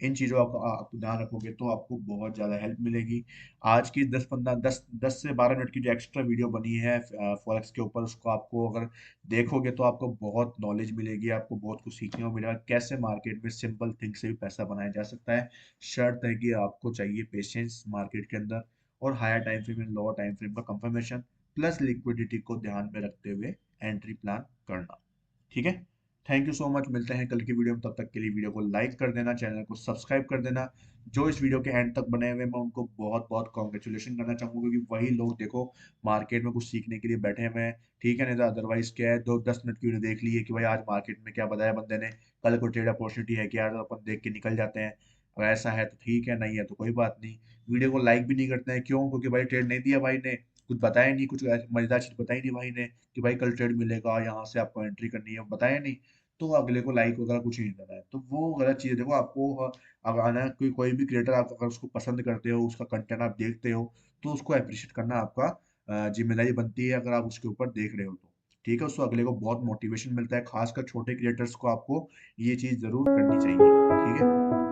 इन चीज़ों का आप ध्यान रखोगे तो आपको बहुत ज़्यादा हेल्प मिलेगी। आज की 10 से 12 मिनट की जो एक्स्ट्रा वीडियो बनी है फॉरेक्स के ऊपर, उसको आपको अगर देखोगे तो आपको बहुत नॉलेज मिलेगी, आपको बहुत कुछ सीखने को मिलेगा कैसे मार्केट में सिंपल थिंग से भी पैसा बनाया जा सकता है। शर्त है कि आपको चाहिए पेशेंस मार्केट के अंदर, और higher time frame and lower time frame का कंफर्मेशन, प्लस लिक्विडिटी को ध्यान में रखते हुए एंट्री प्लान करना, ठीक है। थैंक यू सो मच, मिलते हैं कल की वीडियो में, तब तक के लिए वीडियो को लाइक कर देना, चैनल को सब्सक्राइब कर देना। जो इस वीडियो के एंड तक बने हुए मैं उनको बहुत बहुत कॉन्ग्रेचुलेशन करना चाहूंगा, क्योंकि वही लोग देखो मार्केट में कुछ सीखने के लिए बैठे हुए हैं, ठीक है। नहीं तो अदरवाइज क्या है, 2-10 मिनट की वीडियो देख ली है कि भाई आज मार्केट में क्या बताया बंदे ने, कल को ट्रेड अपॉर्चुनिटी है क्या, तो अपन देख के निकल जाते हैं। अगर ऐसा है तो ठीक है, नहीं है तो कोई बात नहीं। वीडियो को लाइक भी नहीं करते हैं, क्यों? क्योंकि भाई ट्रेड नहीं दिया भाई ने, कुछ बताया नहीं, कुछ मजेदार चीज बताई नहीं भाई ने कि भाई कल ट्रेड मिलेगा यहाँ से आपको एंट्री करनी है, बताया नहीं। तो अगले को लाइक वगैरह कुछ नहीं देना है, तो वो गलत चीज़ है। देखो आपको अगर आना कोई भी क्रिएटर आप अगर उसको पसंद करते हो, उसका कंटेंट आप देखते हो, तो उसको अप्रिशिएट करना आपका जिम्मेदारी बनती है, अगर आप उसके ऊपर देख रहे हो तो, ठीक है। उसको अगले को बहुत मोटिवेशन मिलता है, खासकर छोटे क्रिएटर्स को आपको ये चीज़ जरूर करनी चाहिए, ठीक है।